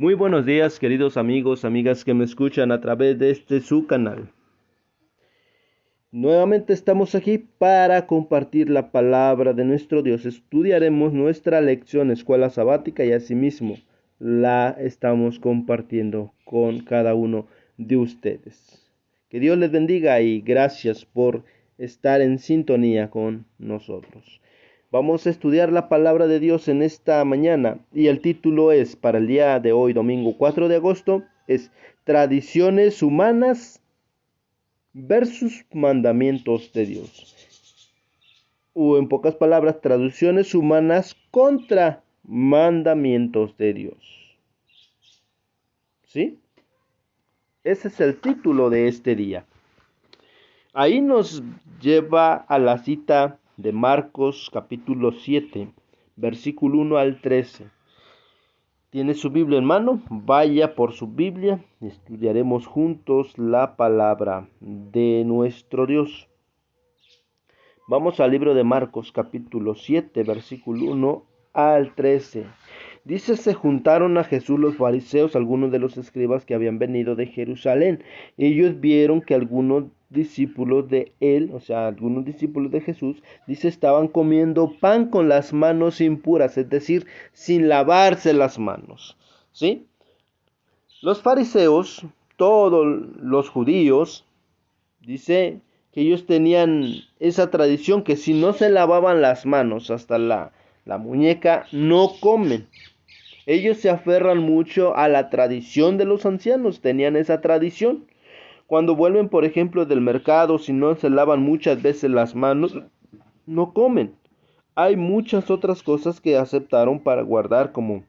Muy buenos días, queridos amigos, amigas que me escuchan a través de su canal. Nuevamente estamos aquí para compartir la palabra de nuestro Dios. Estudiaremos nuestra lección escuela sabática y asimismo la estamos compartiendo con cada uno de ustedes. Que Dios les bendiga y gracias por estar en sintonía con nosotros. Vamos a estudiar la palabra de Dios en esta mañana y el título es para el día de hoy, domingo 4 de agosto, es Tradiciones humanas versus mandamientos de Dios. O en pocas palabras, tradiciones humanas contra mandamientos de Dios. ¿Sí? Ese es el título de este día. Ahí nos lleva a la cita de Marcos capítulo 7, versículo 1 al 13. ¿Tiene su Biblia en mano? Vaya por su Biblia. Estudiaremos juntos la palabra de nuestro Dios. Vamos al libro de Marcos capítulo 7, versículo 1 al 13. Dice, se juntaron a Jesús los fariseos, algunos de los escribas que habían venido de Jerusalén. Ellos vieron que algunos discípulos de él, o sea, algunos discípulos de Jesús, dice, estaban comiendo pan con las manos impuras, es decir, sin lavarse las manos. ¿Sí? Los fariseos, todos los judíos, dice que ellos tenían esa tradición que si no se lavaban las manos hasta la muñeca, no comen. Ellos se aferran mucho a la tradición de los ancianos, tenían esa tradición. Cuando vuelven, por ejemplo, del mercado, si no se lavan muchas veces las manos, no comen. Hay muchas otras cosas que aceptaron para guardar, como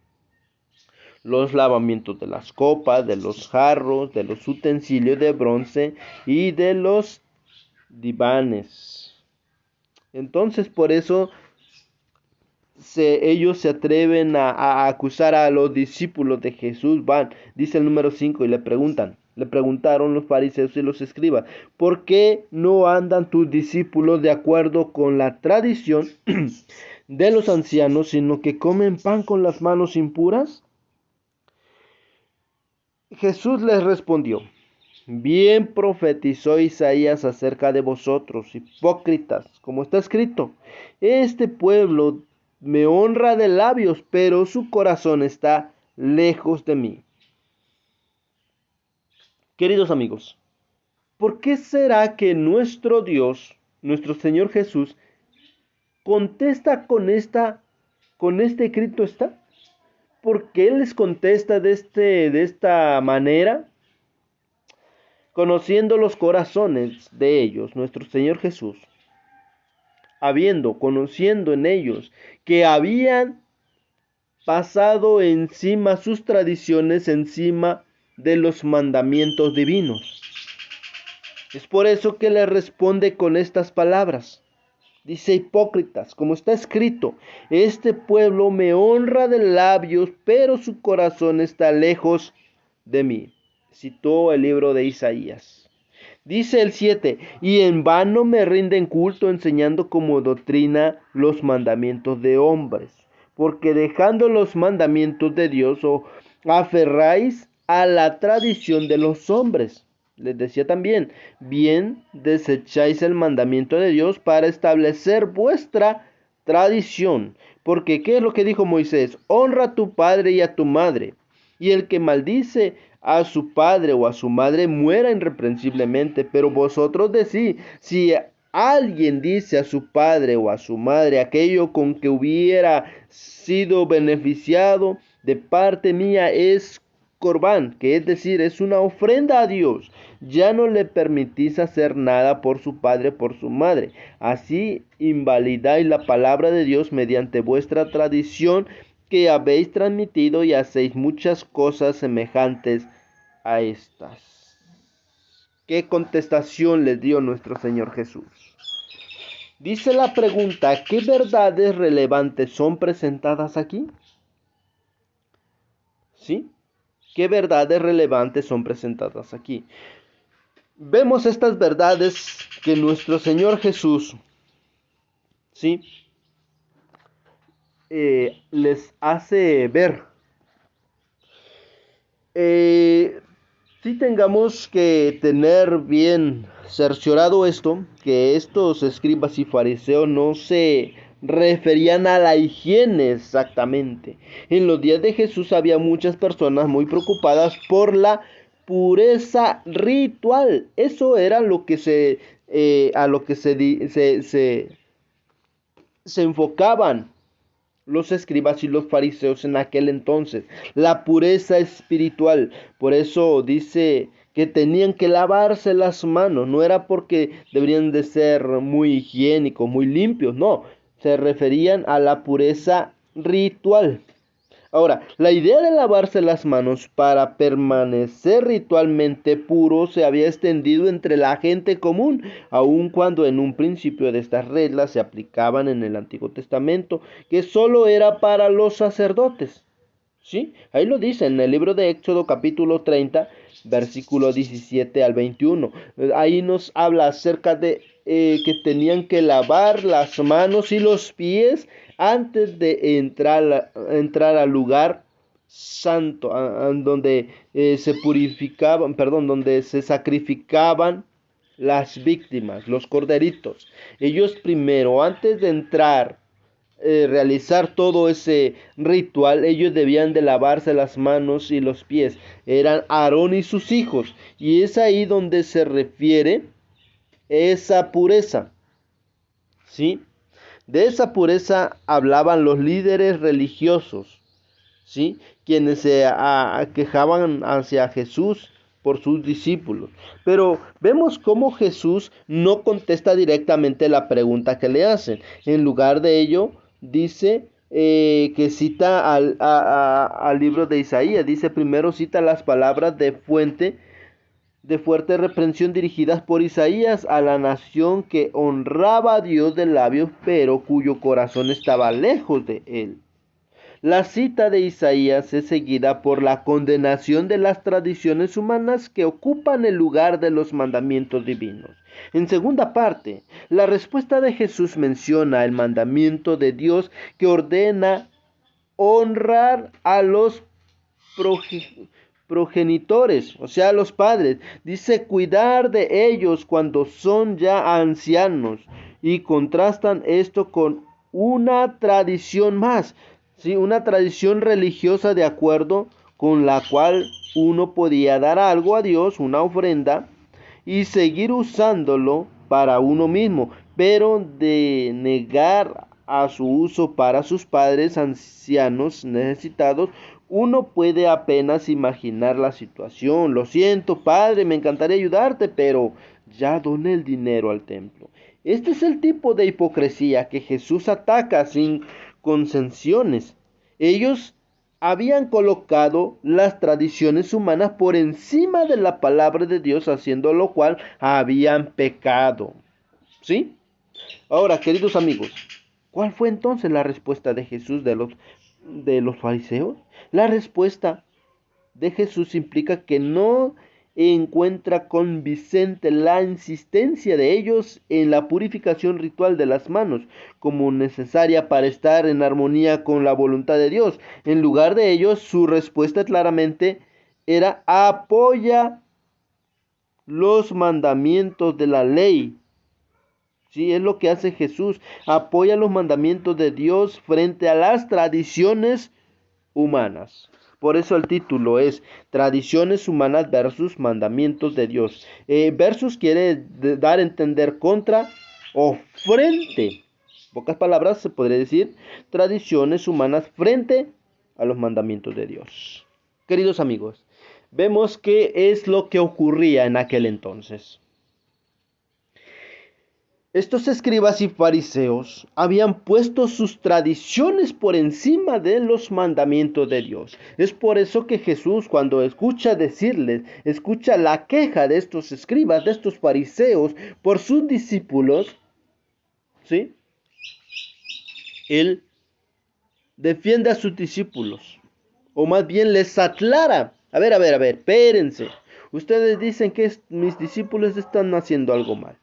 los lavamientos de las copas, de los jarros, de los utensilios de bronce y de los divanes. Entonces, por eso ellos se atreven a acusar a los discípulos de Jesús. Dice el número 5 y le preguntaron los fariseos y los escribas, ¿por qué no andan tus discípulos de acuerdo con la tradición de los ancianos, sino que comen pan con las manos impuras? Jesús les respondió, bien profetizó Isaías acerca de vosotros, hipócritas, como está escrito, este pueblo me honra de labios, pero su corazón está lejos de mí. Queridos amigos, ¿por qué será que nuestro Dios, nuestro Señor Jesús, contesta con este escrito está? ¿Por qué les contesta de esta manera? Conociendo los corazones de ellos, nuestro Señor Jesús, conociendo en ellos que habían pasado encima sus tradiciones, encima de los mandamientos divinos. Es por eso que le responde con estas palabras. Dice, hipócritas, como está escrito, este pueblo me honra de labios, pero su corazón está lejos de mí. Citó el libro de Isaías. Dice el 7, y en vano me rinden culto enseñando como doctrina los mandamientos de hombres, porque dejando los mandamientos de Dios os aferráis a la tradición de los hombres. Les decía también, bien desecháis el mandamiento de Dios para establecer vuestra tradición. Porque, ¿qué es lo que dijo Moisés? Honra a tu padre y a tu madre. Y el que maldice a su padre o a su madre muera irreprensiblemente. Pero vosotros decís, si alguien dice a su padre o a su madre aquello con que hubiera sido beneficiado de parte mía es Corbán, que es decir, es una ofrenda a Dios. Ya no le permitís hacer nada por su padre, por su madre. Así invalidáis la palabra de Dios mediante vuestra tradición que habéis transmitido y hacéis muchas cosas semejantes a estas. ¿Qué contestación les dio nuestro Señor Jesús? Dice la pregunta, ¿qué verdades relevantes son presentadas aquí? ¿Sí? ¿Qué verdades relevantes son presentadas aquí? Vemos estas verdades que nuestro Señor Jesús, ¿sí? Les hace ver. sí tengamos que tener bien cerciorado esto, que estos escribas y fariseos no se referían a la higiene exactamente. En los días de Jesús había muchas personas muy preocupadas por la pureza ritual. Eso era lo que a lo que se enfocaban los escribas y los fariseos en aquel entonces, la pureza espiritual. Por eso dice que tenían que lavarse las manos, no era porque deberían de ser muy higiénicos, muy limpios, no, se referían a la pureza ritual. Ahora, la idea de lavarse las manos para permanecer ritualmente puro se había extendido entre la gente común, aun cuando en un principio de estas reglas se aplicaban en el Antiguo Testamento, que solo era para los sacerdotes. ¿Sí? Ahí lo dice en el libro de Éxodo capítulo 30, versículo 17 al 21. Ahí nos habla acerca de que tenían que lavar las manos y los pies antes de entrar al lugar santo, donde se purificaban, perdón, donde se sacrificaban las víctimas, los corderitos. Ellos primero, antes de entrar, realizar todo ese ritual, ellos debían de lavarse las manos y los pies. Eran Aarón y sus hijos. Y es ahí donde se refiere esa pureza. ¿Sí? De esa pureza hablaban los líderes religiosos, ¿sí? Quienes se quejaban hacia Jesús por sus discípulos. Pero vemos cómo Jesús no contesta directamente la pregunta que le hacen. En lugar de ello, dice que cita al libro de Isaías. Dice primero, cita las palabras de fuerte reprensión dirigidas por Isaías a la nación que honraba a Dios de labios, pero cuyo corazón estaba lejos de él. La cita de Isaías es seguida por la condenación de las tradiciones humanas que ocupan el lugar de los mandamientos divinos. En segunda parte, la respuesta de Jesús menciona el mandamiento de Dios que ordena honrar a los progenitores, o sea, los padres. Dice cuidar de ellos cuando son ya ancianos, y contrastan esto con una tradición más, ¿sí? Una tradición religiosa de acuerdo con la cual uno podía dar algo a Dios, una ofrenda, y seguir usándolo para uno mismo, pero de negar a su uso para sus padres ancianos necesitados, uno puede apenas imaginar la situación. Lo siento, padre, me encantaría ayudarte, pero ya doné el dinero al templo. Este es el tipo de hipocresía que Jesús ataca sin concesiones. Ellos habían colocado las tradiciones humanas por encima de la palabra de Dios, haciendo lo cual habían pecado. ¿Sí? Ahora, queridos amigos, ¿cuál fue entonces la respuesta de Jesús de los fariseos? La respuesta de Jesús implica que no encuentra convincente la insistencia de ellos en la purificación ritual de las manos como necesaria para estar en armonía con la voluntad de Dios. En lugar de ello, su respuesta claramente era apoya los mandamientos de la ley. Sí, es lo que hace Jesús, apoya los mandamientos de Dios frente a las tradiciones humanas. Por eso el título es Tradiciones humanas versus mandamientos de Dios. Versus quiere dar a entender contra o frente. En pocas palabras se podría decir tradiciones humanas frente a los mandamientos de Dios. Queridos amigos, vemos qué es lo que ocurría en aquel entonces. Estos escribas y fariseos habían puesto sus tradiciones por encima de los mandamientos de Dios. Es por eso que Jesús, cuando escucha la queja de estos escribas, de estos fariseos, por sus discípulos, ¿sí? Él defiende a sus discípulos, o más bien les aclara. A ver, espérense. Ustedes dicen que mis discípulos están haciendo algo mal.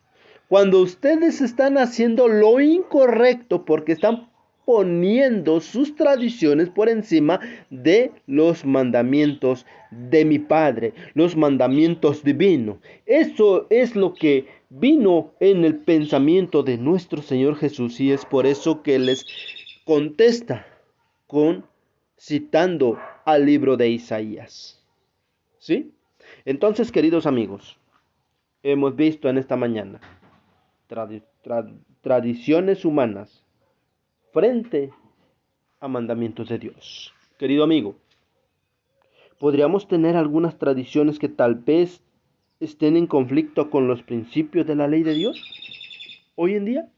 Cuando ustedes están haciendo lo incorrecto porque están poniendo sus tradiciones por encima de los mandamientos de mi Padre, los mandamientos divinos. Eso es lo que vino en el pensamiento de nuestro Señor Jesús, y es por eso que les contesta citando al libro de Isaías. ¿Sí? Entonces, queridos amigos, hemos visto en esta mañana tradiciones humanas frente a mandamientos de Dios. Querido amigo, podríamos tener algunas tradiciones que tal vez estén en conflicto con los principios de la ley de Dios hoy en día.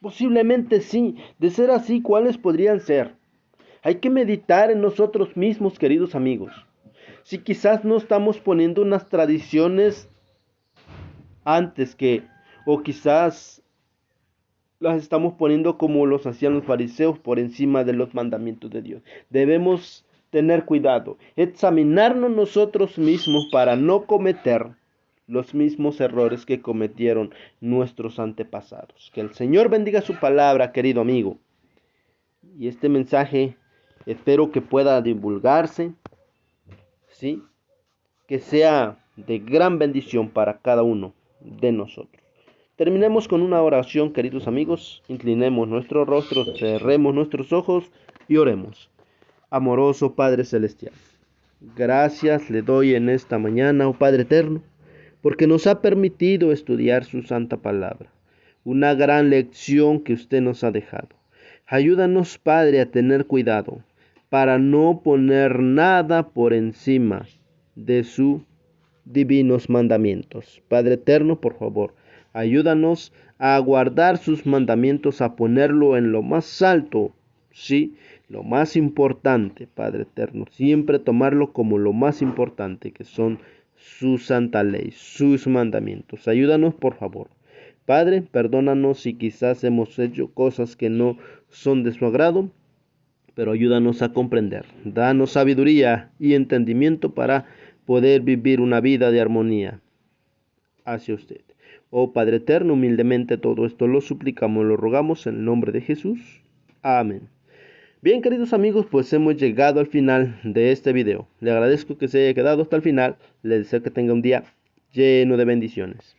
Posiblemente sí. De ser así, ¿cuáles podrían ser? Hay que meditar en nosotros mismos, queridos amigos. Si quizás no estamos poniendo unas tradiciones antes que, o quizás las estamos poniendo como los hacían los fariseos por encima de los mandamientos de Dios. Debemos tener cuidado, examinarnos nosotros mismos para no cometer los mismos errores que cometieron nuestros antepasados. Que el Señor bendiga su palabra, querido amigo. Y este mensaje espero que pueda divulgarse, ¿sí? Que sea de gran bendición para cada uno de nosotros. Terminemos con una oración, queridos amigos. Inclinemos nuestros rostros, cerremos nuestros ojos y oremos. Amoroso Padre Celestial, gracias le doy en esta mañana, oh Padre Eterno, porque nos ha permitido estudiar su santa palabra. Una gran lección que usted nos ha dejado. Ayúdanos, Padre, a tener cuidado para no poner nada por encima de sus divinos mandamientos. Padre Eterno, por favor, ayúdanos a guardar sus mandamientos, a ponerlo en lo más alto, sí, lo más importante, Padre Eterno, siempre tomarlo como lo más importante, que son su santa ley, sus mandamientos. Ayúdanos, por favor. Padre, perdónanos si quizás hemos hecho cosas que no son de su agrado, pero ayúdanos a comprender. Danos sabiduría y entendimiento para poder vivir una vida de armonía hacia usted. Oh Padre Eterno, humildemente todo esto lo suplicamos, lo rogamos en el nombre de Jesús. Amén. Bien, queridos amigos, pues hemos llegado al final de este video. Le agradezco que se haya quedado hasta el final. Le deseo que tenga un día lleno de bendiciones.